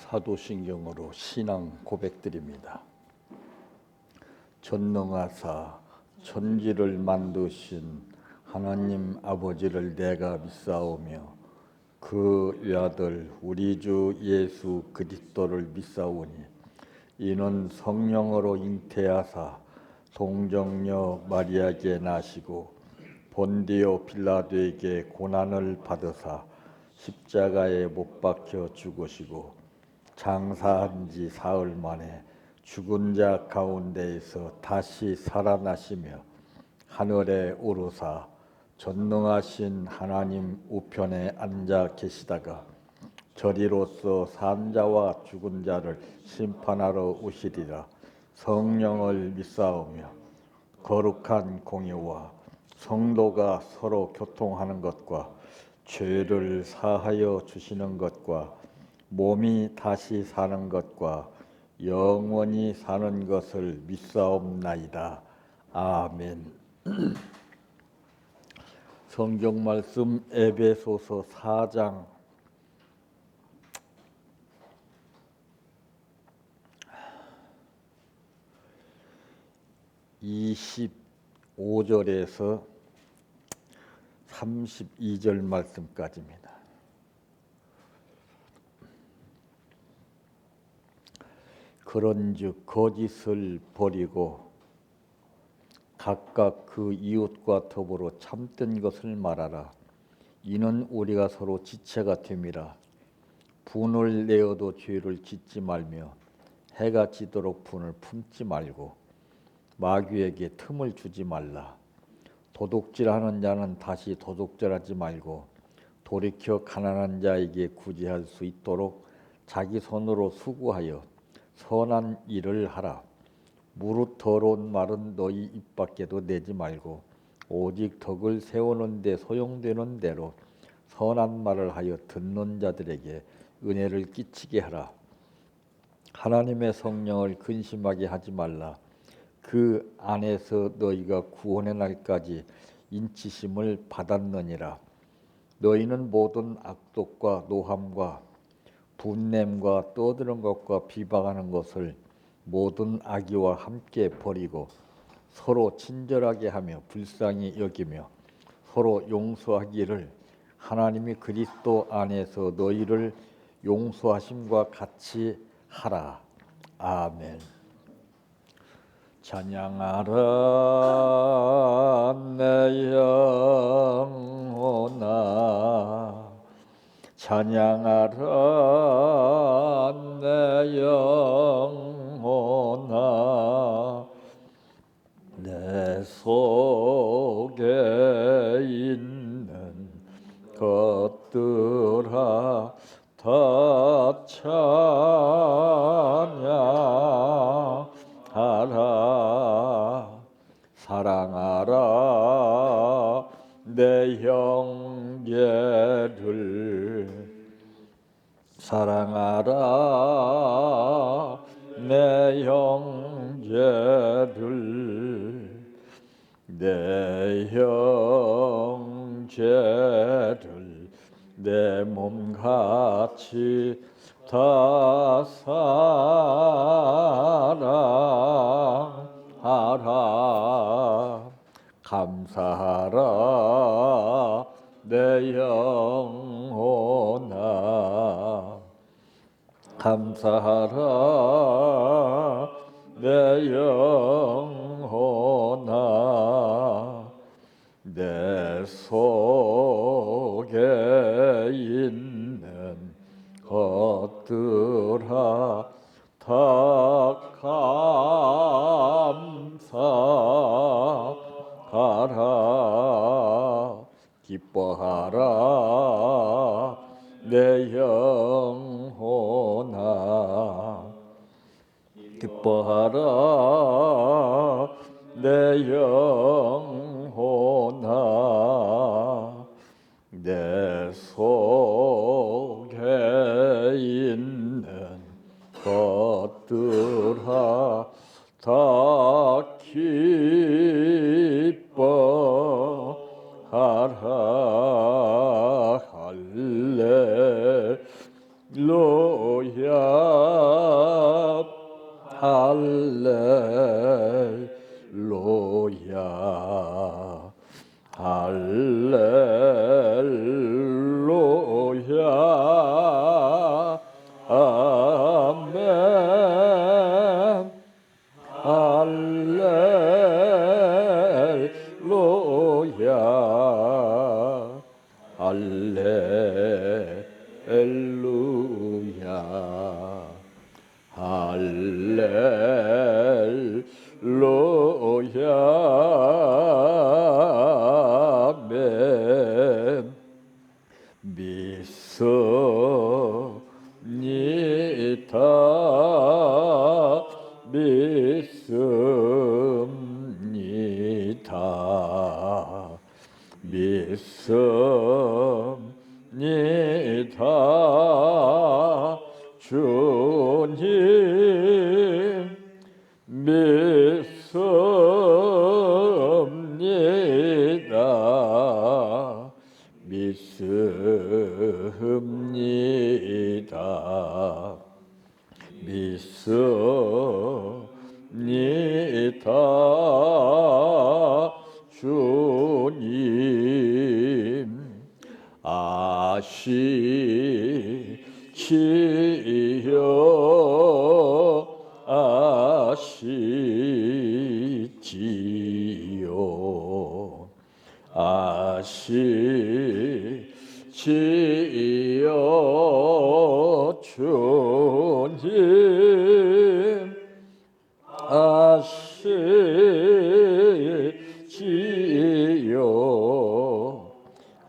사도신경으로 신앙 고백드립니다. 전능하사 천지를 만드신 하나님 아버지를 내가 믿사오며 그 외아들 우리 주 예수 그리스도를 믿사오니 이는 성령으로 잉태하사 동정녀 마리아에게 나시고 본디오 빌라도에게 고난을 받으사 십자가에 못 박혀 죽으시고 장사한 지 사흘 만에 죽은 자 가운데에서 다시 살아나시며 하늘에 오르사 전능하신 하나님 우편에 앉아 계시다가 저리로서 산 자와 죽은 자를 심판하러 오시리라. 성령을 믿사오며 거룩한 공의와 성도가 서로 교통하는 것과 죄를 사하여 주시는 것과 몸이 다시 사는 것과 영원히 사는 것을 믿사옵나이다. 아멘. 성경 말씀 에베소서 4장 25절에서 32절 말씀까지입니다. 그런즉 거짓을 버리고 각각 그 이웃과 더불어 참된 것을 말하라. 이는 우리가 서로 지체가 됨이라. 분을 내어도 죄를 짓지 말며 해가 지도록 분을 품지 말고 마귀에게 틈을 주지 말라. 도둑질하는 자는 다시 도둑질하지 말고 돌이켜 가난한 자에게 구제할 수 있도록 자기 손으로 수고하여 선한 일을 하라. 무릇 더러운 말은 너희 입 밖에도 내지 말고 오직 덕을 세우는 데 소용되는 대로 선한 말을 하여 듣는 자들에게 은혜를 끼치게 하라. 하나님의 성령을 근심하게 하지 말라. 그 안에서 너희가 구원의 날까지 인치심을 받았느니라. 너희는 모든 악독과 노함과 분냄과 떠드는 것과 비방하는 것을 모든 악의와 함께 버리고 서로 친절하게 하며 불쌍히 여기며 서로 용서하기를 하나님이 그리스도 안에서 너희를 용서하심과 같이 하라. 아멘. 찬양하라 내 영혼아, 찬양하라 내 영혼아, 내 속에 있는 것들아 다 찬양하라. 사랑하라 내 형제를, 사랑하라 내 형제를, 내 형제를 내 몸같이 다 사랑하라. 감사하라 내 영혼아, 감사하라 내 영혼아, 내 속에 있는 것들아 다 감사하라. 기뻐하라 내 영혼아, 기뻐하라 내 영혼아, 내 속에 있는 것들아 다 기뻐하라. 할렐루야 할렐루야 할렐루야 아멘 믿습니다 믿습니다 믿습니다 주님 믿습니다 믿습니다 믿습니다 주님 아시지요 아시지요 주님 아시지요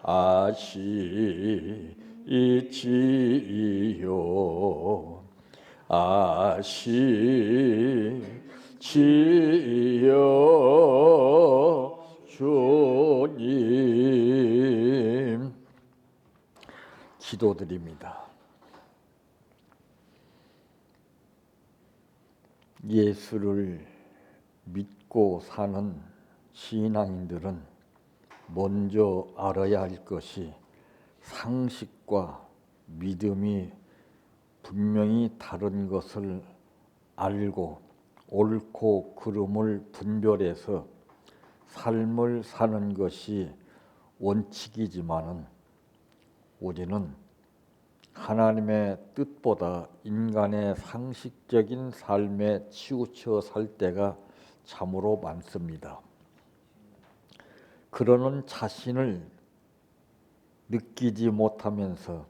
아시지요 아시지요 주님 기도드립니다. 예수를 믿고 사는 신앙인들은 먼저 알아야 할 것이 상식과 믿음이 분명히 다른 것을 알고 옳고 그름을 분별해서 삶을 사는 것이 원칙이지만은 우리는 하나님의 뜻보다 인간의 상식적인 삶에 치우쳐 살 때가 참으로 많습니다. 그러는 자신을 느끼지 못하면서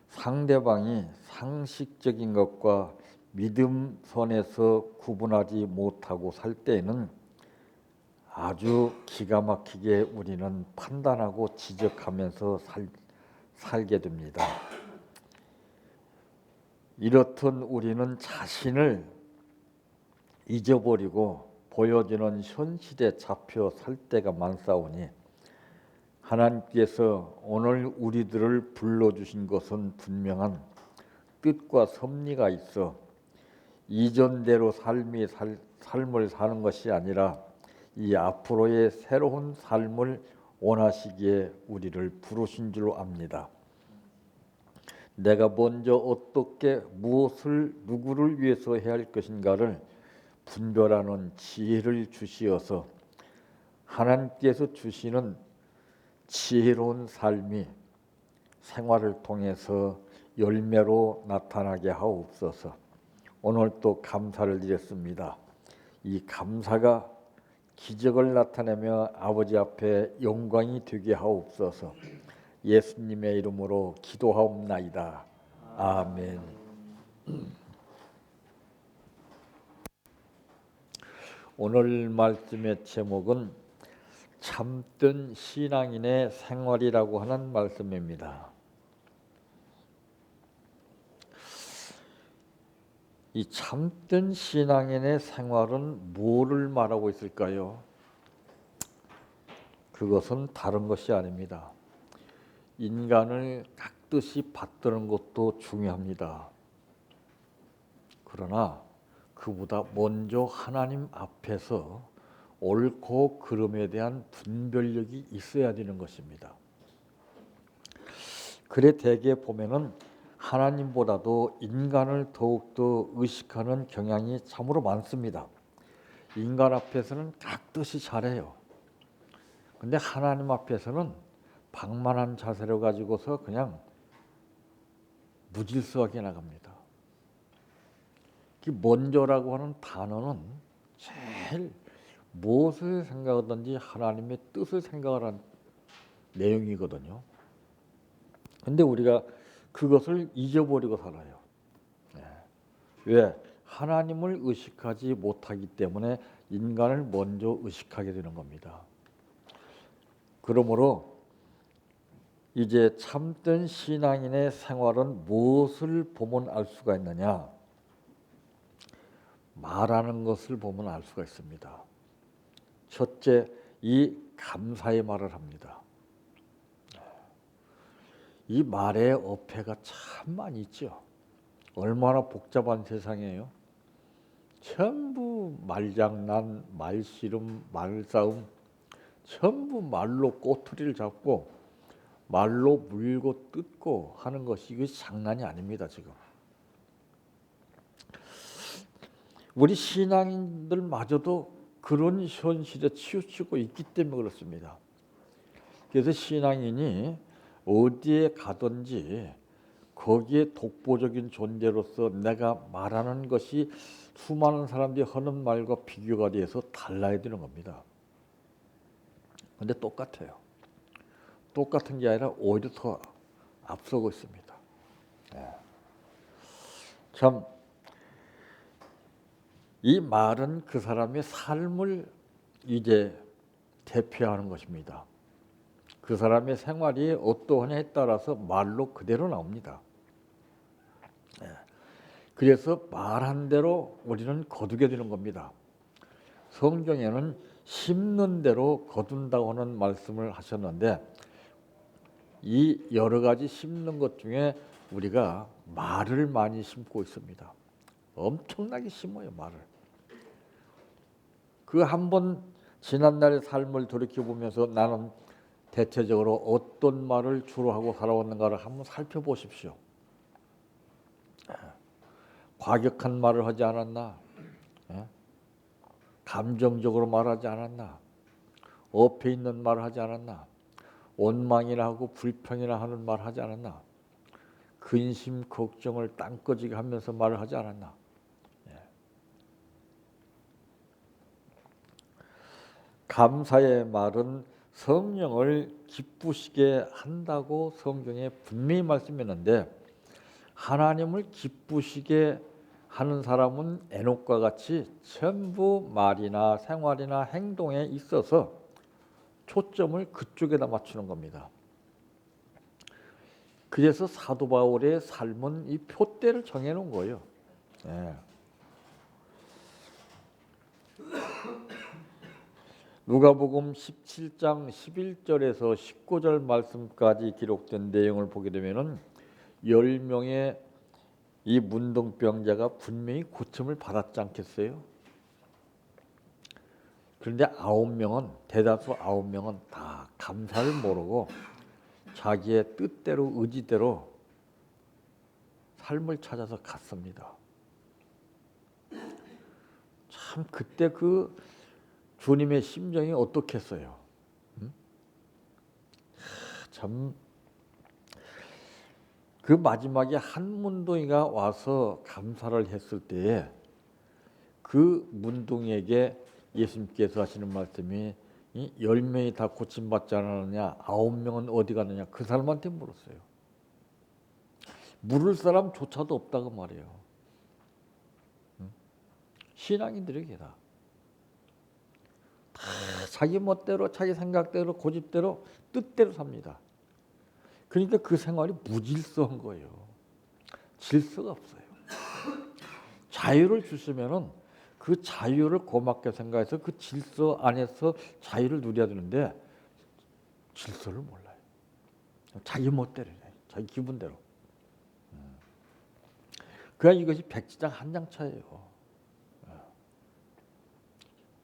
상대방이 상식적인 것과 믿음 선에서 구분하지 못하고 살 때에는 아주 기가 막히게 우리는 판단하고 지적하면서 살게 됩니다. 이렇듯 우리는 자신을 잊어버리고 보여지는 현실에 잡혀 살 때가 많사오니 하나님께서 오늘 우리들을 불러주신 것은 분명한 뜻과 섭리가 있어 이전대로 삶을 사는 것이 아니라 이 앞으로의 새로운 삶을 원하시기에 우리를 부르신 줄 압니다. 내가 먼저 어떻게 무엇을 누구를 위해서 해야 할 것인가를 분별하는 지혜를 주시어서 하나님께서 주시는 지혜로운 삶이 생활을 통해서 열매로 나타나게 하옵소서. 오늘 또 감사를 드렸습니다. 이 감사가 기적을 나타내며 아버지 앞에 영광이 되게 하옵소서. 예수님의 이름으로 기도하옵나이다. 아멘. 오늘 말씀의 제목은 참된 신앙인의 생활이라고 하는 말씀입니다. 이 참된 신앙인의 생활은 뭐를 말하고 있을까요? 그것은 다른 것이 아닙니다. 인간을 깍듯이 받드는 것도 중요합니다. 그러나 그보다 먼저 하나님 앞에서 옳고 그름에 대한 분별력이 있어야 되는 것입니다. 그래 대개 보면은 하나님보다도 인간을 더욱더 의식하는 경향이 참으로 많습니다. 인간 앞에서는 깍듯이 잘해요. 근데 하나님 앞에서는 방만한 자세를 가지고서 그냥 무질서하게 나갑니다. 먼저라고 하는 단어는 제일 무엇을 생각하든지 하나님의 뜻을 생각하라는 내용이거든요. 근데 우리가 그것을 잊어버리고 살아요. 왜? 하나님을 의식하지 못하기 때문에 인간을 먼저 의식하게 되는 겁니다. 그러므로 이제 참된 신앙인의 생활은 무엇을 보면 알 수가 있느냐? 말하는 것을 보면 알 수가 있습니다. 첫째, 이 감사의 말을 합니다. 이 말의 어폐가 참 많이 있죠. 얼마나 복잡한 세상이에요. 전부 말장난, 말씨름, 말싸움, 전부 말로 꼬투리를 잡고 말로 물고 뜯고 하는 것이 이게 장난이 아닙니다. 지금 우리 신앙인들마저도 그런 현실에 치우치고 있기 때문에 그렇습니다. 그래서 신앙인이 어디에 가든지 거기에 독보적인 존재로서 내가 말하는 것이 수많은 사람들이 하는 말과 비교가 돼서 달라야 되는 겁니다. 근데 똑같아요. 똑같은 게 아니라 오히려 더 앞서고 있습니다. 참, 이 말은 그 사람의 삶을 이제 대표하는 것입니다. 그 사람의 생활이 어떠하냐에 따라서 말로 그대로 나옵니다. 그래서 말한 대로 우리는 거두게 되는 겁니다. 성경에는 심는 대로 거둔다고 하는 말씀을 하셨는데 이 여러 가지 심는 것 중에 우리가 말을 많이 심고 있습니다. 엄청나게 심어요, 말을. 그 한번 지난날의 삶을 돌이켜보면서 나는 대체적으로 어떤 말을 주로 하고 살아왔는가를 한번 살펴보십시오. 과격한 말을 하지 않았나? 감정적으로 말하지 않았나? 어폐 있는 말을 하지 않았나? 원망이나 하고 불평이나 하는 말을 하지 않았나? 근심, 걱정을 땅꺼지게 하면서 말을 하지 않았나? 감사의 말은 성령을 기쁘시게 한다고 성경에 분명히 말씀했는데 하나님을 기쁘시게 하는 사람은 에녹과 같이 전부 말이나 생활이나 행동에 있어서 초점을 그쪽에다 맞추는 겁니다. 그래서 사도 바울의 삶은 이 표대를 정해놓은 거예요. 누가복음 17장 11절에서 19절 말씀까지 기록된 내용을 보게 되면은 10명의 이 문둥병자가 분명히 고침을 받았지 않겠어요? 그런데 9명은 대다수 9명은 다 감사를 모르고 자기의 뜻대로 의지대로 삶을 찾아서 갔습니다. 참 그때 그 주님의 심정이 어떻겠어요? 참 그 마지막에 한 문둥이가 와서 감사를 했을 때에 그 문둥이에게 예수님께서 하시는 말씀이 10명이 다 고침받지 않았느냐 9명은 어디 갔느냐 그 사람한테 물었어요. 물을 사람조차도 없다고 말해요. 신앙인들에게 다 자기 멋대로 자기 생각대로 고집대로 뜻대로 삽니다. 그러니까 그 생활이 무질서한 거예요. 질서가 없어요. 자유를 주시면은 그 자유를 고맙게 생각해서 그 질서 안에서 자유를 누려야 되는데 질서를 몰라요. 자기 멋대로 해. 자기 기분대로. 그러니까 이것이 백지장 한 장 차예요.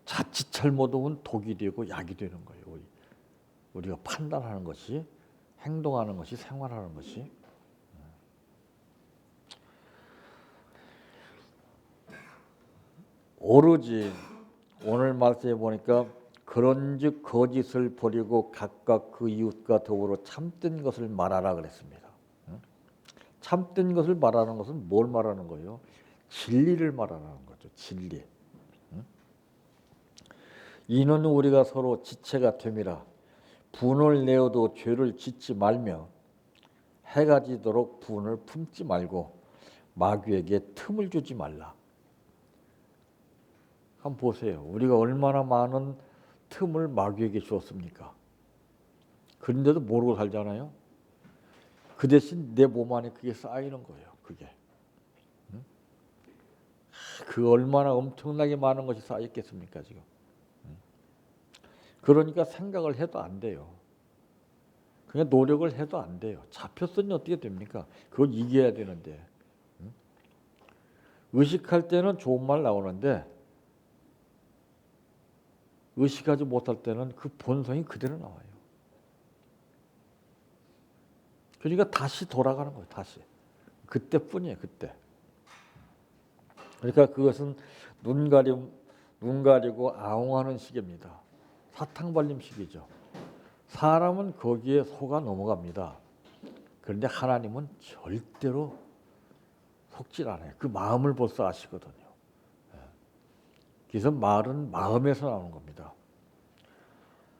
자칫 잘못하면 독이 되고 약이 되는 거예요. 우리가 판단하는 것이, 행동하는 것이, 생활하는 것이. 오로지 오늘 말씀에 보니까 그런즉 거짓을 버리고 각각 그 이웃과 더불어 참된 것을 말하라 그랬습니다. 참된 것을 말하는 것은 뭘 말하는 거예요? 진리를 말하는 거죠. 진리. 이는 우리가 서로 지체가 됨이라 분을 내어도 죄를 짓지 말며 해가 지도록 분을 품지 말고 마귀에게 틈을 주지 말라. 한번 보세요. 우리가 얼마나 많은 틈을 마귀에게 주었습니까? 그런데도 모르고 살잖아요. 그 대신 내 몸 안에 그게 쌓이는 거예요. 그게. 그 얼마나 엄청나게 많은 것이 쌓였겠습니까 지금. 그러니까 생각을 해도 안 돼요. 그냥 노력을 해도 안 돼요. 잡혔으니 어떻게 됩니까? 그걸 이겨야 되는데. 의식할 때는 좋은 말 나오는데 의식하지 못할 때는 그 본성이 그대로 나와요. 그러니까 다시 돌아가는 거예요. 다시. 그때뿐이에요. 그때. 그러니까 그것은 눈 가리고 아웅하는 시기입니다. 사탕발림 시기죠. 사람은 거기에 속아 넘어갑니다. 그런데 하나님은 절대로 속질 않아요. 그 마음을 벌써 아시거든요. 그래서 말은 마음에서 나오는 겁니다.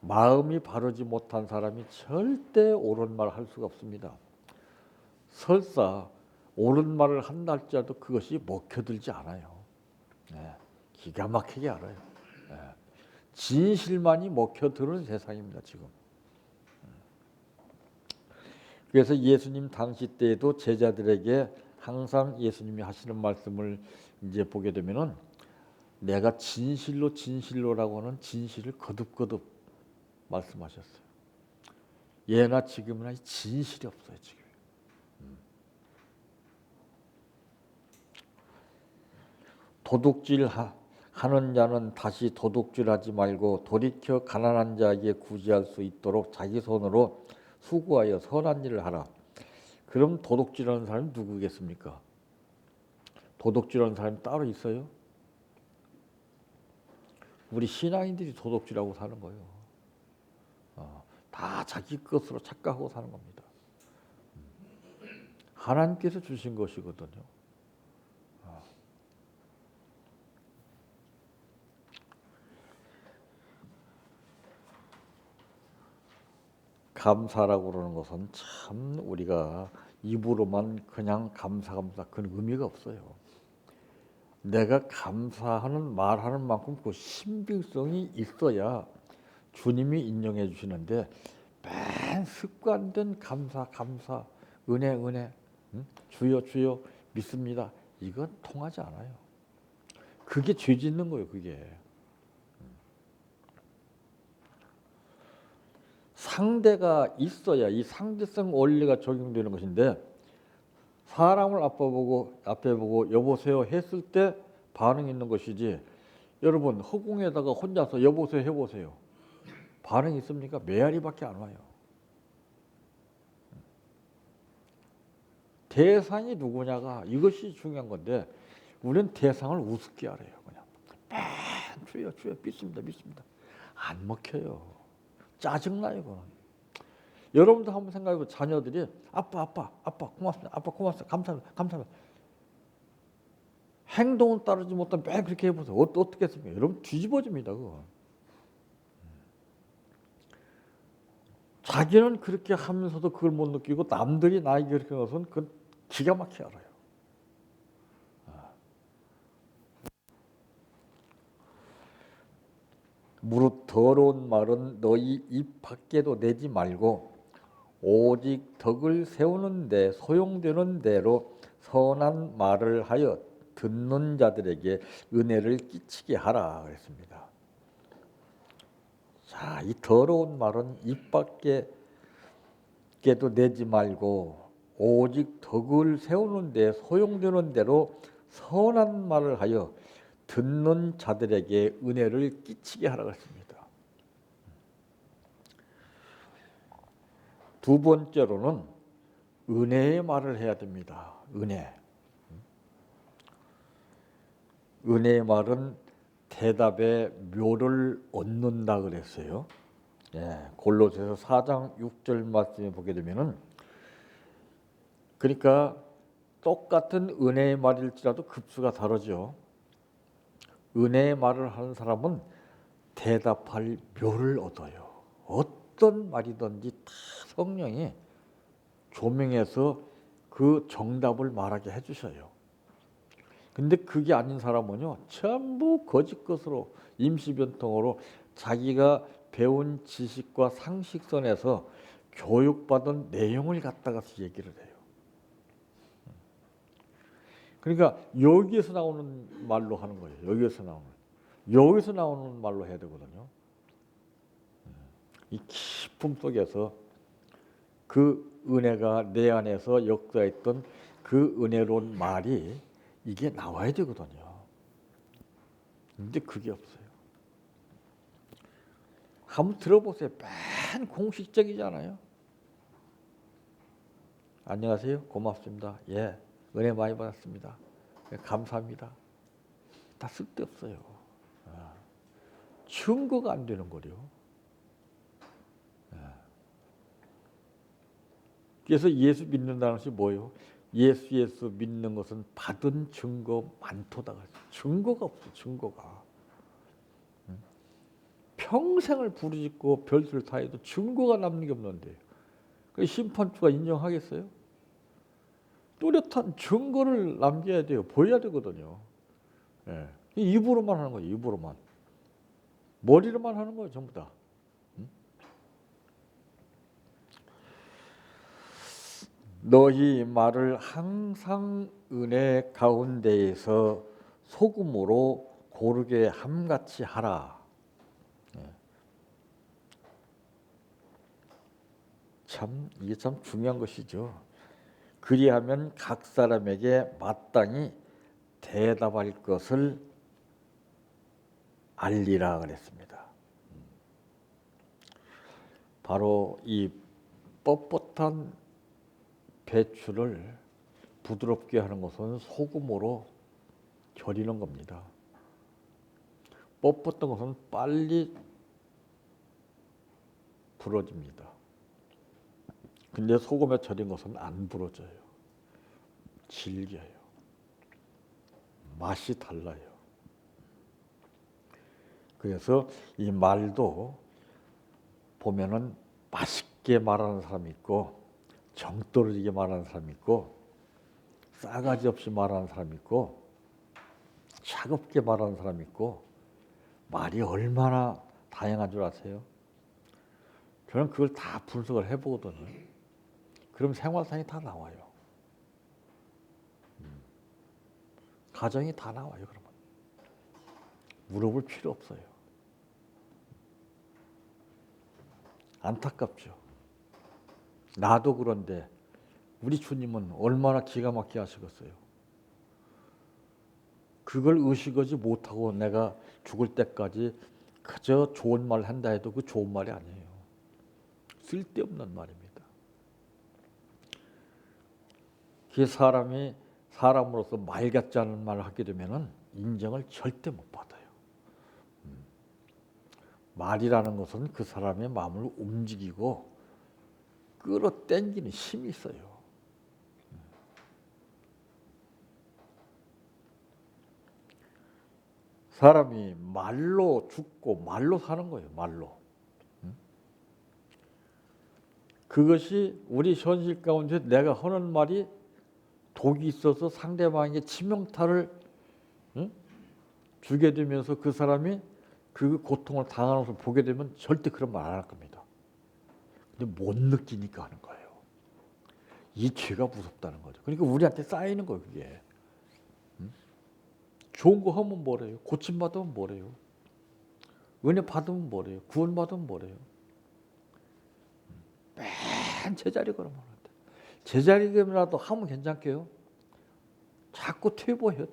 마음이 바르지 못한 사람이 절대 옳은 말을 할 수가 없습니다. 설사 옳은 말을 한다 할지라도 그것이 먹혀들지 않아요. 기가 막히게 알아요. 진실만이 먹혀드는 세상입니다. 지금. 그래서 예수님 당시 때에도 제자들에게 항상 예수님이 하시는 말씀을 이제 보게 되면은 내가 진실로라고 하는 진실을 거듭거듭 말씀하셨어요. 예나 지금이나 진실이 없어요. 지금. 도둑질 하는 자는 다시 도둑질하지 말고 돌이켜 가난한 자에게 구제할 수 있도록 자기 손으로 수고하여 선한 일을 하라. 그럼 도둑질하는 사람이 누구겠습니까? 도둑질하는 사람이 따로 있어요? 우리 신앙인들이 도둑질하고 사는 거예요. 다 자기 것으로 착각하고 사는 겁니다. 하나님께서 주신 것이거든요. 감사라고 그러는 것은 참 우리가 입으로만 그냥 감사 그런 의미가 없어요. 내가 감사하는 말하는 만큼 그 신빙성이 있어야 주님이 인정해 주시는데 맨 습관된 감사 은혜 주여 믿습니다. 이건 통하지 않아요. 그게 죄 짓는 거예요. 그게. 상대가 있어야 이 상대성 원리가 적용되는 것인데 사람을 앞에 보고 여보세요 했을 때 반응이 있는 것이지 여러분 허공에다가 혼자서 여보세요 해보세요. 반응이 있습니까? 메아리밖에 안 와요. 대상이 누구냐가 이것이 중요한 건데 우리는 대상을 우습게 알아요. 그냥 주여 믿습니다. 안 먹혀요. 짜증나요. 그건. 여러분도 한번 생각해보세요. 자녀들이 아빠 고맙습니다. 아빠 고맙습니다. 감사합니다. 행동은 따르지 못하면 매 그렇게 해보세요. 어떻게 했습니까? 여러분 뒤집어집니다. 그거. 자기는 그렇게 하면서도 그걸 못 느끼고 남들이 나에게 그렇게 해서는 그건 기가 막히게 알아요. 무릇 더러운 말은 너희 입 밖에도 내지 말고 오직 덕을 세우는 데 소용되는 대로 선한 말을 하여 듣는 자들에게 은혜를 끼치게 하라 그랬습니다. 자, 이 더러운 말은 입 밖에도 내지 말고 오직 덕을 세우는 데 소용되는 대로 선한 말을 하여 듣는 자들에게 은혜를 끼치게 하라 그랬습니다. 두 번째로는 은혜의 말을 해야 됩니다. 은혜의 말은 대답의 묘를 얻는다 그랬어요. 골로새서 4장 6절 말씀에 보게 되면은 그러니까 똑같은 은혜의 말일지라도 급수가 다르죠. 은혜의 말을 하는 사람은 대답할 묘를 얻어요. 어떤 말이든지 다 성령이 조명해서 그 정답을 말하게 해주셔요. 근데 그게 아닌 사람은요, 전부 거짓 것으로 임시변통으로 자기가 배운 지식과 상식선에서 교육받은 내용을 갖다가 얘기를 해요. 그러니까 여기에서 나오는 말로 하는 거예요. 여기서 나오는 말로 해야 되거든요. 이 깊음 속에서 그 은혜가 내 안에서 역사했던 그 은혜로운 말이 이게 나와야 되거든요. 근데 그게 없어요. 한번 들어보세요. 맨 공식적이잖아요. 안녕하세요. 고맙습니다. 예, 은혜 많이 받았습니다. 예, 감사합니다. 다 쓸데없어요. 증거가 안 되는 거래요. 그래서 예수 믿는다는 것이 뭐예요? 예수 믿는 것은 받은 증거 많도다. 증거가 없어, 증거가. 평생을 부르짖고 별수를 다 해도 증거가 남는 게 없는데 심판주가 인정하겠어요? 뚜렷한 증거를 남겨야 돼요. 보여야 되거든요. 예. 입으로만 하는 거예요. 입으로만. 머리로만 하는 거예요. 전부 다. 너희 말을 항상 은혜 가운데에서 소금으로 고르게 함같이 하라. 이게 참 중요한 것이죠. 그리하면 각 사람에게 마땅히 대답할 것을 알리라 그랬습니다. 바로 이 뻣뻣한 배추를 부드럽게 하는 것은 소금으로 절이는 겁니다. 뻣뻣한 것은 빨리 부러집니다. 근데 소금에 절인 것은 안 부러져요. 질겨요. 맛이 달라요. 그래서 이 말도 보면은 맛있게 말하는 사람이 있고 정 떨어지게 말하는 사람이 있고 싸가지 없이 말하는 사람이 있고 차갑게 말하는 사람이 있고 말이 얼마나 다양한 줄 아세요? 저는 그걸 다 분석을 해보거든요. 그럼 생활상이 다 나와요. 가정이 다 나와요. 그러면 물어볼 필요 없어요. 안타깝죠. 나도 그런데 우리 주님은 얼마나 기가 막히게 하시겠어요. 그걸 의식하지 못하고 내가 죽을 때까지 그저 좋은 말 한다 해도 그 좋은 말이 아니에요. 쓸데없는 말입니다. 그 사람이 사람으로서 말 같지 않은 말을 하게 되면 인정을 절대 못 받아요. 말이라는 것은 그 사람의 마음을 움직이고 끌어당기는 힘이 있어요. 사람이 말로 죽고 말로 사는 거예요. 말로. 그것이 우리 현실 가운데 내가 하는 말이 독이 있어서 상대방에게 치명타를 주게 되면서 그 사람이 그 고통을 당하는 것을 보게 되면 절대 그런 말 안 할 겁니다. 근데 못 느끼니까 하는 거예요. 이 죄가 무섭다는 거죠. 그러니까 우리한테 쌓이는 거예요. 그게. 좋은 거 하면 뭐래요? 고침받으면 뭐래요? 은혜 받으면 뭐래요? 구원 받으면 뭐래요? 맨 제자리 걸으면 하는데 제자리라도 하면 괜찮게요. 자꾸 퇴보해요.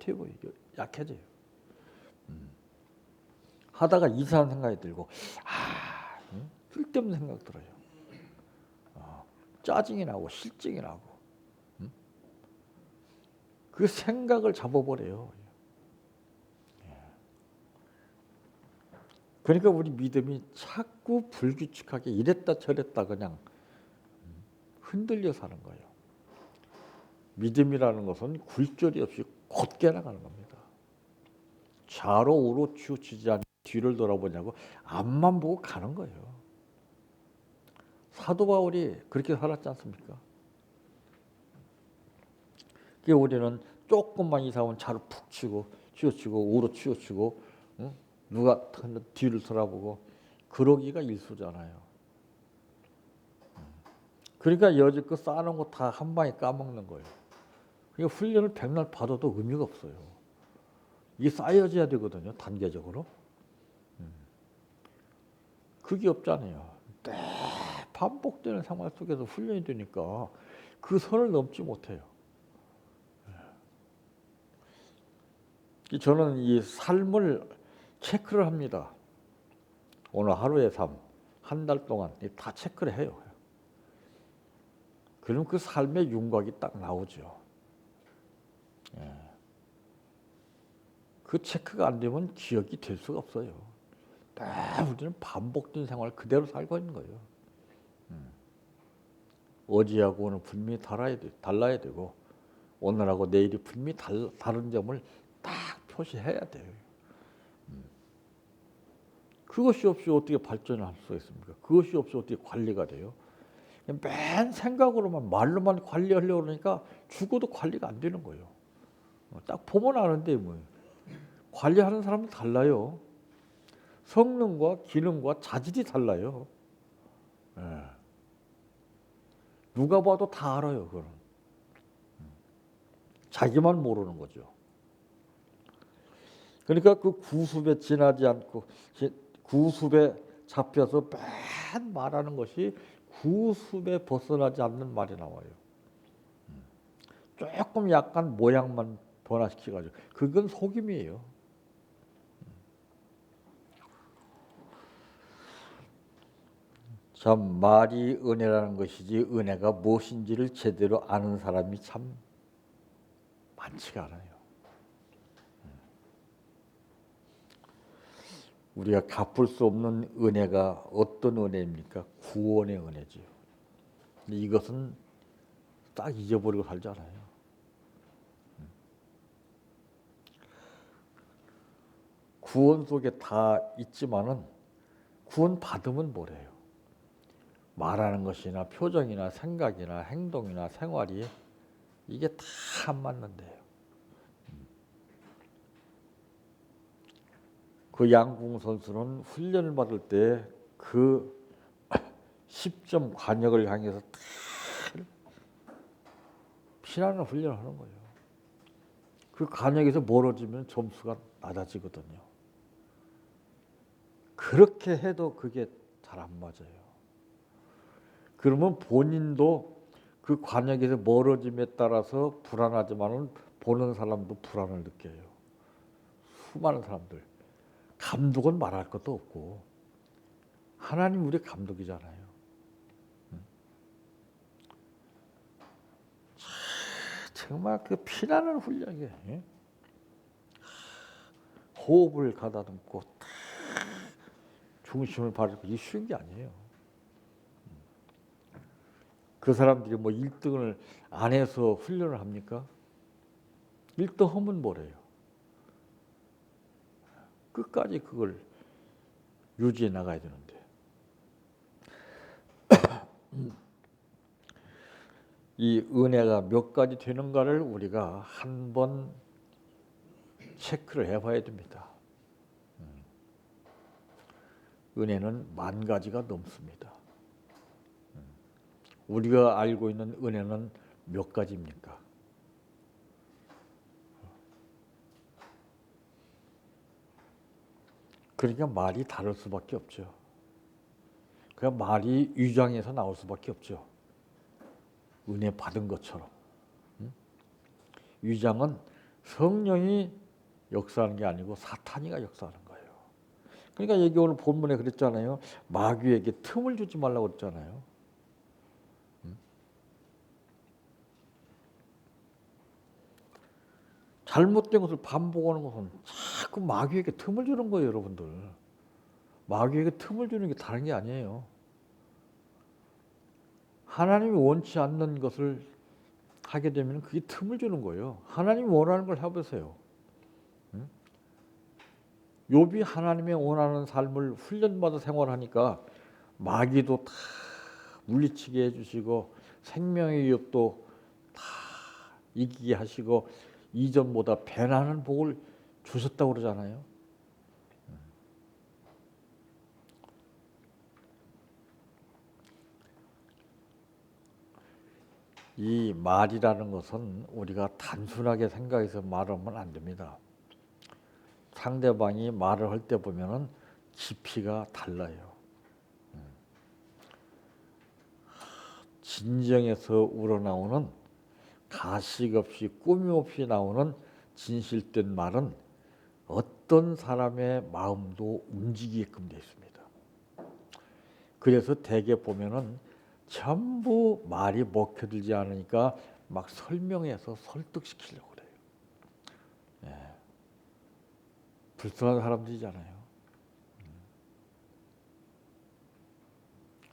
약해져요. 하다가 이상한 생각이 들고 쓸데없는 생각 들어요. 짜증이 나고 실증이 나고 그 생각을 잡아버려요. 그러니까 우리 믿음이 자꾸 불규칙하게 이랬다 저랬다 그냥 흔들려 사는 거예요. 믿음이라는 것은 굴절이 없이 곧게 나가는 겁니다. 좌로 우로 치우치지 않고 뒤를 돌아보냐고 앞만 보고 가는 거예요. 사도 바울이 그렇게 살았지 않습니까? 그 우리는 조금만 이상하면 차로 푹 치고 치우치고 우로 치우치고, 응? 누가 뒤를 돌아보고 그러기가 일수잖아요. 그러니까 여지껏 쌓아놓은 거 다 한 방에 까먹는 거예요. 그러니까 훈련을 백날 받아도 의미가 없어요. 이게 쌓여져야 되거든요, 단계적으로. 그게 없잖아요. 때 반복되는 생활 속에서 훈련이 되니까 그 선을 넘지 못해요. 저는 이 삶을 체크를 합니다. 오늘 하루의 삶, 한 달 동안 다 체크를 해요. 그럼 그 삶의 윤곽이 딱 나오죠. 그 체크가 안 되면 기억이 될 수가 없어요. 우리는 반복된 생활을 그대로 살고 있는 거예요. 어제하고 오늘 분명히 달라야 되고, 오늘하고 내일이 분명히 다른 점을 딱 표시해야 돼요. 그것이 없이 어떻게 발전을 할 수가 있습니까? 그것이 없이 어떻게 관리가 돼요? 맨 생각으로만, 말로만 관리하려고 그러니까 죽어도 관리가 안 되는 거예요. 딱 보면 아는데 뭐. 관리하는 사람은 달라요. 성능과 기능과 자질이 달라요. 예. 누가 봐도 다 알아요, 그거는. 자기만 모르는 거죠. 그러니까 그 구습에 지나지 않고, 구습에 잡혀서 맨 말하는 것이 구습에 벗어나지 않는 말이 나와요. 조금 약간 모양만 변화시켜가지고, 그건 속임이에요. 참 말이 은혜라는 것이지 은혜가 무엇인지를 제대로 아는 사람이 참 많지가 않아요. 우리가 갚을 수 없는 은혜가 어떤 은혜입니까? 구원의 은혜지요. 근데 이것은 딱 잊어버리고 살잖아요. 구원 속에 다 있지만은 구원 받으면 뭐래요? 말하는 것이나 표정이나 생각이나 행동이나 생활이 이게 다 안 맞는데요. 그 양궁 선수는 훈련을 받을 때 그 10점 관역을 향해서 다 피나는 훈련을 하는 거예요. 그 관역에서 멀어지면 점수가 낮아지거든요. 그렇게 해도 그게 잘 안 맞아요. 그러면 본인도 그 관역에서 멀어짐에 따라서 불안하지만은 보는 사람도 불안을 느껴요. 수많은 사람들. 감독은 말할 것도 없고 하나님 우리 감독이잖아요. 정말 그 피나는 훈련이, 호흡을 가다듬고 중심을 바르고 이게 쉬운 게 아니에요. 그 사람들이 뭐 1등을 안 해서 훈련을 합니까? 1등 하면 뭐래요? 끝까지 그걸 유지해 나가야 되는데. 이 은혜가 몇 가지 되는가를 우리가 한번 체크를 해봐야 됩니다. 은혜는 10,000가지가 넘습니다. 우리가 알고 있는 은혜는 몇 가지입니까? 그러니까 말이 다를 수밖에 없죠. 그냥 말이 위장해서 나올 수밖에 없죠. 은혜 받은 것처럼. 위장은 성령이 역사하는 게 아니고 사탄이가 역사하는 거예요. 그러니까 여기 오늘 본문에 그랬잖아요. 마귀에게 틈을 주지 말라고 그랬잖아요. 잘못된 것을 반복하는 것은 자꾸 마귀에게 틈을 주는 거예요, 여러분들. 마귀에게 틈을 주는 게 다른 게 아니에요. 하나님이 원치 않는 것을 하게 되면 그게 틈을 주는 거예요. 하나님이 원하는 걸 해보세요. 욥이 하나님의 원하는 삶을 훈련받아 생활하니까 마귀도 다 물리치게 해주시고 생명의 욥도 다 이기게 하시고 이전보다 배나는 복을 주셨다고 그러잖아요. 이 말이라는 것은 우리가 단순하게 생각해서 말하면 안 됩니다. 상대방이 말을 할 때 보면은 깊이가 달라요. 진정에서 우러나오는 가식 없이 꾸밈 없이 나오는 진실된 말은 어떤 사람의 마음도 움직이게끔 되어 있습니다. 그래서 대개 보면은 전부 말이 먹혀들지 않으니까 막 설명해서 설득시키려고 그래요. 예. 불쌍한 사람들이잖아요.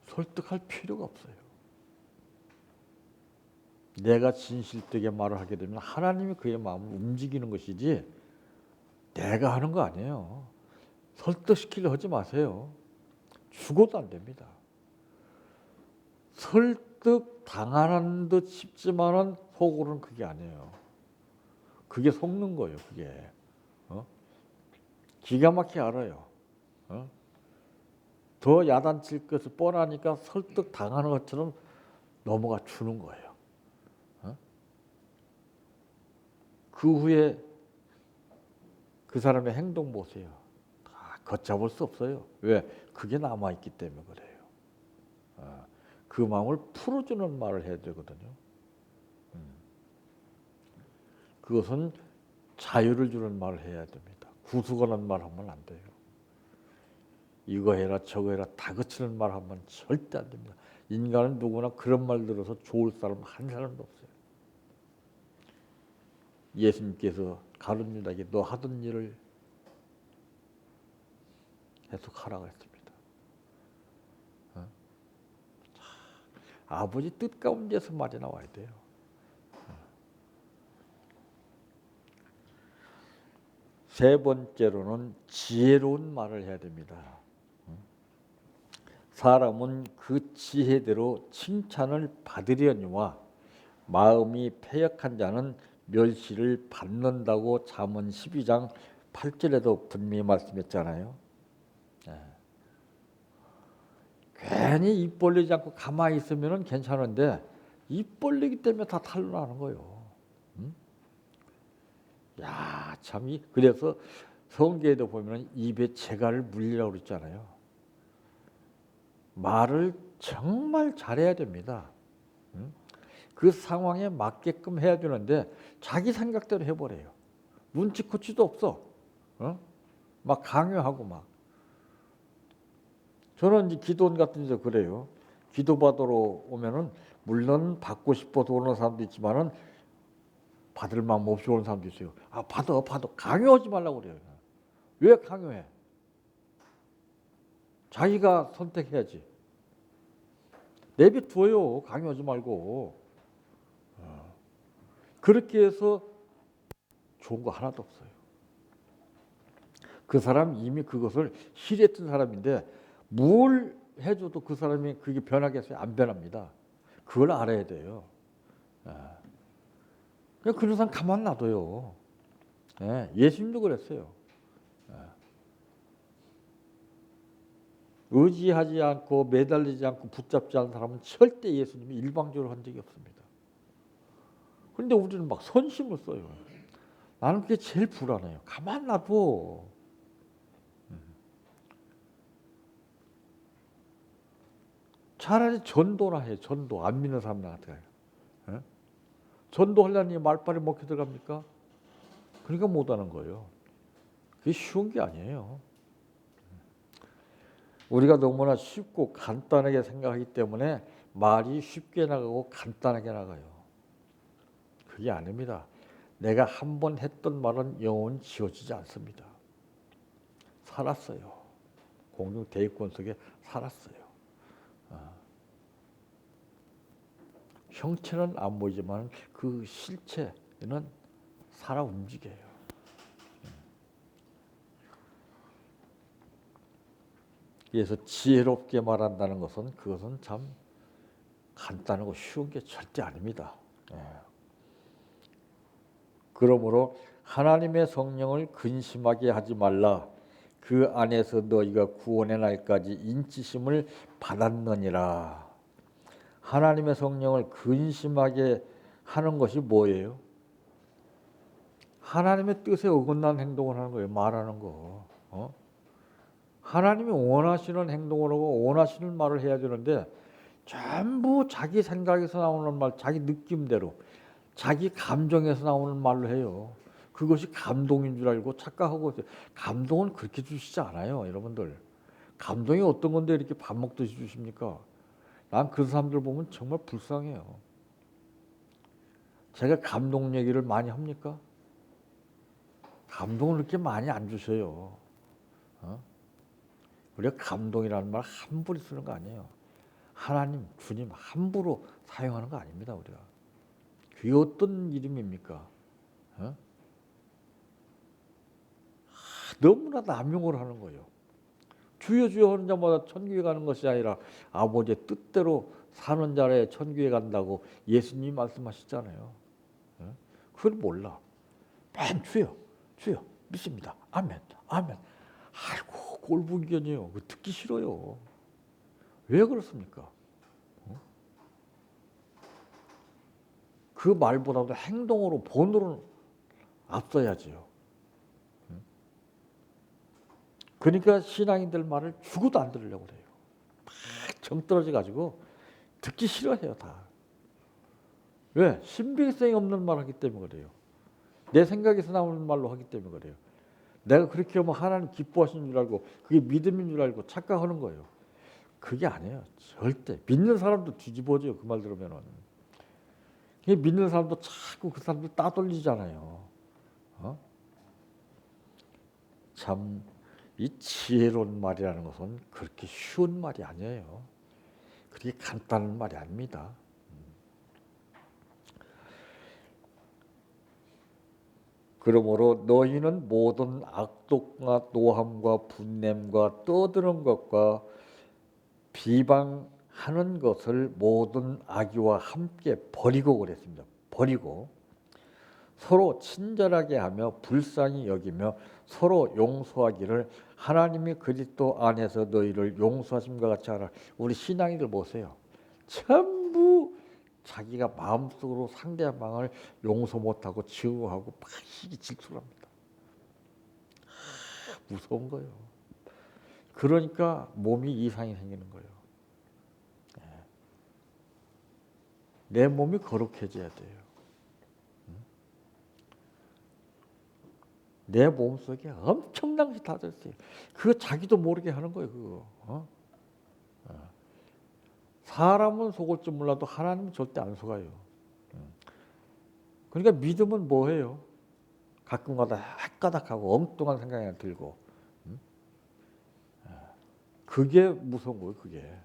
설득할 필요가 없어요. 내가 진실되게 말을 하게 되면 하나님이 그의 마음을 움직이는 것이지 내가 하는 거 아니에요. 설득시키려 하지 마세요. 죽어도 안 됩니다. 설득 당하는 듯 싶지만은 속으로는 그게 아니에요. 그게 속는 거예요. 그게 기가 막히게 알아요. 더 야단칠 것을 뻔하니까 설득 당하는 것처럼 넘어가 주는 거예요. 그 후에 그 사람의 행동 보세요. 다 걷잡을 수 없어요. 왜? 그게 남아있기 때문에 그래요. 그 마음을 풀어주는 말을 해야 되거든요. 그것은 자유를 주는 말을 해야 됩니다. 구속하는 말 하면 안 돼요. 이거 해라 저거 해라 다그치는 말 하면 절대 안 됩니다. 인간은 누구나 그런 말 들어서 좋을 사람 한 사람도 없어요. 예수님께서 가룟 유다에게 너 하던 일을 계속하라고 했습니다. 아버지 뜻 가운데서 말이 나와야 돼요. 세 번째로는 지혜로운 말을 해야 됩니다. 사람은 그 지혜대로 칭찬을 받으려니와 마음이 패역한 자는 멸시를 받는다고 잠언 12장 8절에도 분명히 말씀했잖아요. 괜히 입 벌리지 않고 가만히 있으면 괜찮은데 입 벌리기 때문에 다 탄로나는 거예요. 야, 참 그래서 성경에도 보면 입에 재갈을 물리라고 그랬잖아요. 말을 정말 잘해야 됩니다. 그 상황에 맞게끔 해야 되는데 자기 생각대로 해버려요. 눈치코치도 없어. 막 강요하고 막. 저는 이제 기도원 같은 데서 그래요. 기도받으러 오면은 물론 받고 싶어서 오는 사람도 있지만은 받을 마음 없이 오는 사람도 있어요. 아, 받아. 강요하지 말라고 그래요. 왜 강요해? 자기가 선택해야지. 내비둬요. 강요하지 말고. 그렇게 해서 좋은 거 하나도 없어요. 그 사람 이미 그것을 실했던 사람인데 뭘 해줘도 그 사람이 그게 변하겠어요? 안 변합니다. 그걸 알아야 돼요. 그냥 그런 사람 가만 놔둬요. 예수님도 그랬어요. 의지하지 않고 매달리지 않고 붙잡지 않은 사람은 절대 예수님이 일방적으로 한 적이 없습니다. 그런데 우리는 막 선심을 써요. 나는 그게 제일 불안해요. 가만 놔둬. 차라리 전도나 해. 전도. 안 믿는 사람들한테. 전도하려니 말빨이 먹혀 들어갑니까? 그러니까 못하는 거예요. 그게 쉬운 게 아니에요. 우리가 너무나 쉽고 간단하게 생각하기 때문에 말이 쉽게 나가고 간단하게 나가요. 그게 아닙니다. 내가 한 번 했던 말은 영원히 지워지지 않습니다. 살았어요. 공중 대위권 속에 살았어요. 형체는 안 보이지만 그 실체는 살아 움직여요. 그래서 지혜롭게 말한다는 것은 그것은 참 간단하고 쉬운 게 절대 아닙니다. 그러므로 하나님의 성령을 근심하게 하지 말라. 그 안에서 너희가 구원의 날까지 인치심을 받았느니라. 하나님의 성령을 근심하게 하는 것이 뭐예요? 하나님의 뜻에 어긋난 행동을 하는 거예요. 말하는 거. 하나님이 원하시는 행동을 하고 원하시는 말을 해야 되는데 전부 자기 생각에서 나오는 말, 자기 느낌대로, 자기 감정에서 나오는 말로 해요. 그것이 감동인 줄 알고 착각하고 있어요. 감동은 그렇게 주시지 않아요, 여러분들. 감동이 어떤 건데 이렇게 밥 먹듯이 주십니까? 난 그런 사람들 보면 정말 불쌍해요. 제가 감동 얘기를 많이 합니까? 감동을 그렇게 많이 안 주셔요. 우리가 감동이라는 말 함부로 쓰는 거 아니에요. 하나님, 주님 함부로 사용하는 거 아닙니다, 우리가. 그게 어떤 이름입니까? 너무나 남용을 하는 거예요. 주여 주여 하는 자마다 천국에 가는 것이 아니라 아버지의 뜻대로 사는 자에 천국에 간다고 예수님이 말씀하셨잖아요. 그걸 몰라. 맨 주여 주여 믿습니다. 아멘 아멘. 아이고 꼴불견이에요. 듣기 싫어요. 왜 그렇습니까? 그 말보다도 행동으로 본으로는 앞서야지요. 그러니까 신앙인들 말을 죽어도 안 들으려고 그래요. 막 정떨어져 가지고 듣기 싫어해요 다. 왜? 신빙성이 없는 말 하기 때문에 그래요. 내 생각에서 나오는 말로 하기 때문에 그래요. 내가 그렇게 하면 하나님 기뻐하시는 줄 알고 그게 믿음인 줄 알고 착각하는 거예요. 그게 아니에요. 절대. 믿는 사람도 뒤집어져요. 그 말 들으면은. 믿는 사람도 자꾸 그 사람들 따돌리잖아요. 참 이 지혜로운 말이라는 것은 그렇게 쉬운 말이 아니에요. 그렇게 간단한 말이 아닙니다. 그러므로 너희는 모든 악독과 노함과 분냄과 떠드는 것과 비방하는 것을 모든 악의와 함께 버리고 그랬습니다. 버리고 서로 친절하게 하며 불쌍히 여기며 서로 용서하기를 하나님이 그리스도 안에서 너희를 용서하심과 같이 하라. 우리 신앙인들 보세요. 전부 자기가 마음속으로 상대방을 용서 못하고 증오하고 막 시기 질투를 합니다. 무서운 거예요. 그러니까 몸이 이상이 생기는 거예요. 내 몸이 거룩해져야 돼요. 내 몸속에 엄청난 것이 다 들었어요. 그거 자기도 모르게 하는 거예요. 그거. 사람은 속을 줄 몰라도 하나님은 절대 안 속아요. 그러니까 믿음은 뭐예요? 가끔가다 헷가닥하고 엉뚱한 생각이 들고 그게 무서운 거예요. 그게.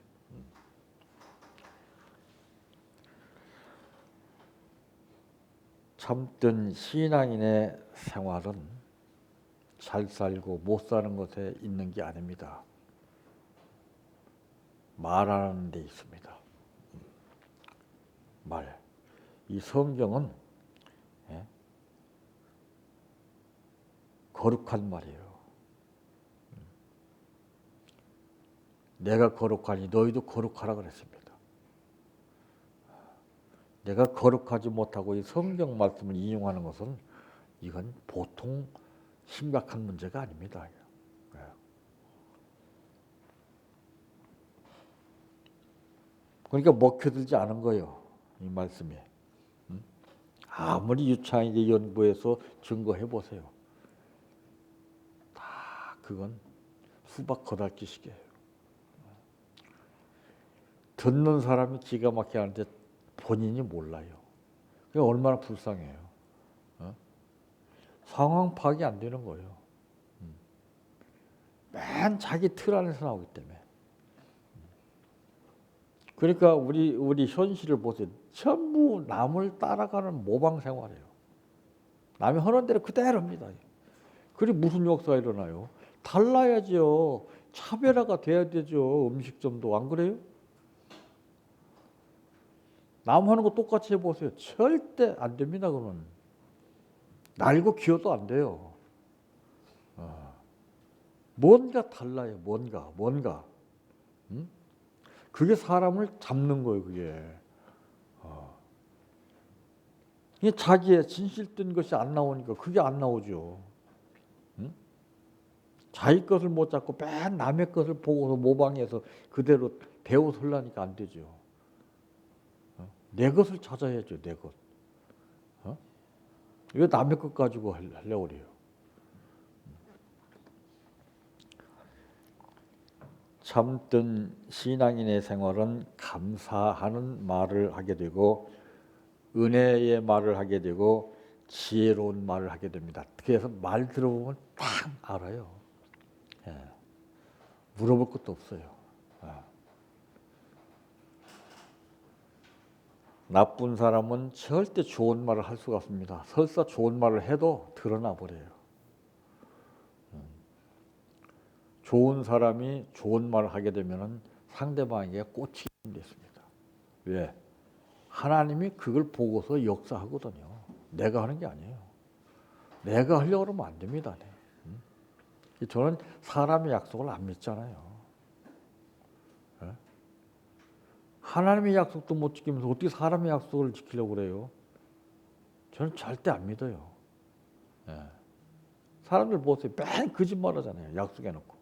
참된 신앙인의 생활은 잘 살고 못 사는 것에 있는 게 아닙니다. 말하는 데 있습니다. 말. 이 성경은 거룩한 말이에요. 내가 거룩하니 너희도 거룩하라 그랬습니다. 내가 거룩하지 못하고 이 성경 말씀을 인용하는 것은 이건 보통 심각한 문제가 아닙니다. 그러니까 먹혀들지 않은 거예요. 이 말씀이. 아무리 유창하게 연구해서 증거해 보세요. 다 그건 수박 거달기식이에요. 듣는 사람이 기가 막히게 하는데 본인이 몰라요. 그게 얼마나 불쌍해요. 상황 파악이 안 되는 거예요. 맨 자기 틀 안에서 나오기 때문에. 그러니까 우리 현실을 보세요. 전부 남을 따라가는 모방 생활이에요. 남이 하는 대로 그대로 합니다. 그리고 무슨 역사가 일어나요? 달라야죠. 차별화가 돼야 되죠. 음식점도 안 그래요? 남 하는 거 똑같이 해보세요. 절대 안 됩니다. 그건. 날고 기어도 안 돼요. 뭔가 달라요. 뭔가. 응? 그게 사람을 잡는 거예요. 그게. 이게 자기의 진실된 것이 안 나오니까 그게 안 나오죠. 응? 자기 것을 못 잡고 맨 남의 것을 보고서 모방해서 그대로 배워 설라니까 안 되죠. 내 것을 찾아야죠. 내 것. 왜 남의 것 가지고 하려고 그래요. 참된 신앙인의 생활은 감사하는 말을 하게 되고 은혜의 말을 하게 되고 지혜로운 말을 하게 됩니다. 그래서 말 들어보면 딱 알아요. 예. 물어볼 것도 없어요. 나쁜 사람은 절대 좋은 말을 할 수가 없습니다. 설사 좋은 말을 해도 드러나 버려요. 좋은 사람이 좋은 말을 하게 되면 상대방에게 꽂히게 됩니다. 왜? 하나님이 그걸 보고서 역사하거든요. 내가 하는 게 아니에요. 내가 하려고 하면 안 됩니다. 저는 사람의 약속을 안 믿잖아요. 하나님의 약속도 못 지키면서 어떻게 사람의 약속을 지키려고 그래요? 저는 절대 안 믿어요. 사람들 보세요. 맨 거짓말 하잖아요. 약속해놓고.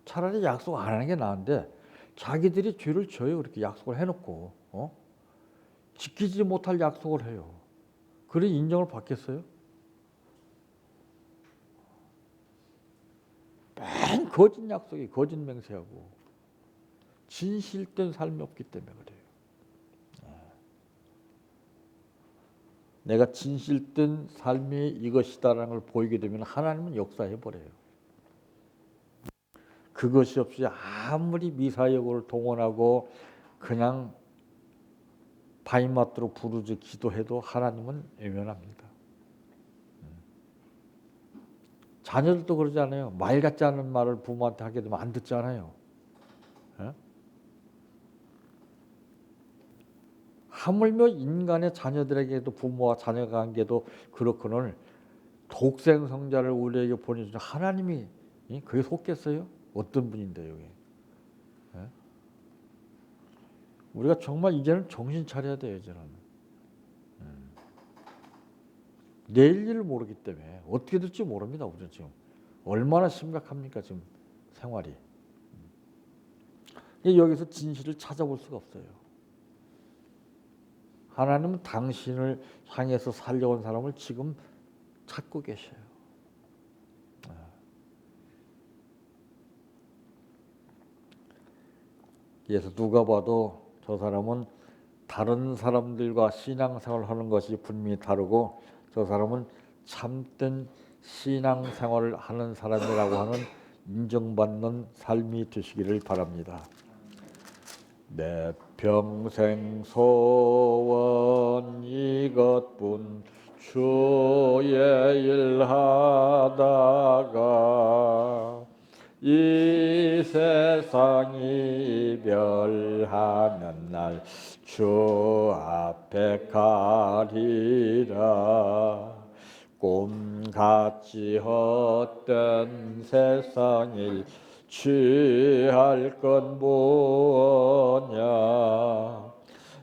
차라리 약속 안 하는 게 나은데 자기들이 죄를 져요. 그렇게 약속을 해놓고 지키지 못할 약속을 해요. 그래 인정을 받겠어요? 맨 거짓 약속이 거짓 맹세하고 진실된 삶이 없기 때문에 그래요. 내가 진실된 삶이 이것이다라는 걸 보이게 되면 하나님은 역사해버려요. 그것이 없이 아무리 미사여구를 동원하고 그냥 바위맞도록 부르짖어 기도해도 하나님은 외면합니다. 자녀들도 그러잖아요. 말 같지 않은 말을 부모한테 하게 되면 안 듣잖아요. 하물며 인간의 자녀들에게도 부모와 자녀 관계도 그렇거늘 독생성자를 우리에게 보내주신 하나님이 그게 속겠어요? 어떤 분인데 여기? 우리가 정말 이제는 정신 차려야 돼요. 이제는 내일 일을 모르기 때문에 어떻게 될지 모릅니다. 우리는 지금 얼마나 심각합니까? 지금 생활이. 여기서 진실을 찾아볼 수가 없어요. 하나님은 당신을 향해서 살려온 사람을 지금 찾고 계셔요. 그래서 누가 봐도 저 사람은 다른 사람들과 신앙생활을 하는 것이 분명히 다르고 저 사람은 참된 신앙생활을 하는 사람이라고 하는 인정받는 삶이 되시기를 바랍니다. 내 평생 소원 이것뿐 주의 일 하다가 이 세상 이별하는 날 주 앞에 가리라. 꿈같이 헛된 세상 일 취할 건 뭐냐.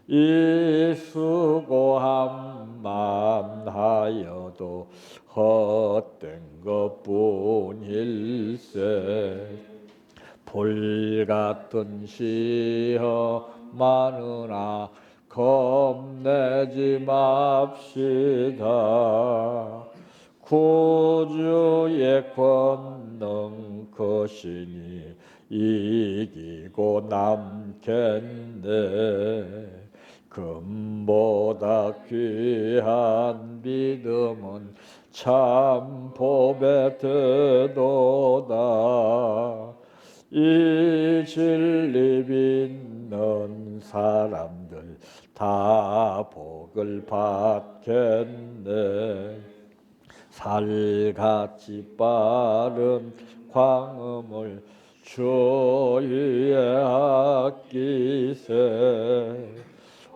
이 수고한 맘 하여도 헛된 것뿐일세. 불같은 시험 많으나 겁내지 맙시다. 구주의 권능 크시니 이기고 남겠네. 금보다 귀한 믿음은 참 복에 드도다. 이 진리 믿는 사람들 다 복을 받겠네. 살같이 빠른 광음을 주 위에 아끼세.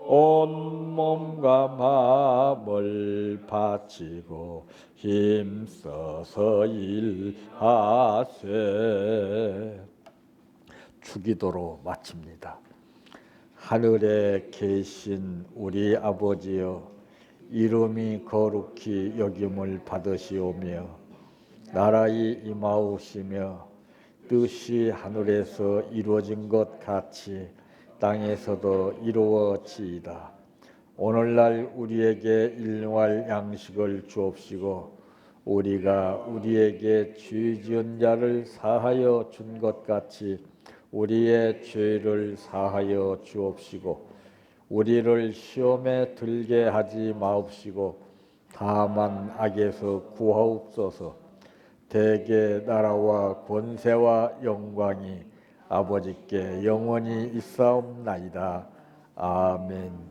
온 몸과 마음을 바치고 힘써서 일하세. 주기도로 마칩니다. 하늘에 계신 우리 아버지여, 이름이 거룩히 여김을 받으시오며 나라의 임하오시며 뜻이 하늘에서 이루어진 것 같이 땅에서도 이루어지이다. 오늘날 우리에게 일용할 양식을 주옵시고 우리가 우리에게 죄 지은 자를 사하여 준 것 같이 우리의 죄를 사하여 주옵시고 우리를 시험에 들게 하지 마옵시고 다만 악에서 구하옵소서. 대개 나라와 권세와 영광이 아버지께 영원히 있사옵나이다. 아멘.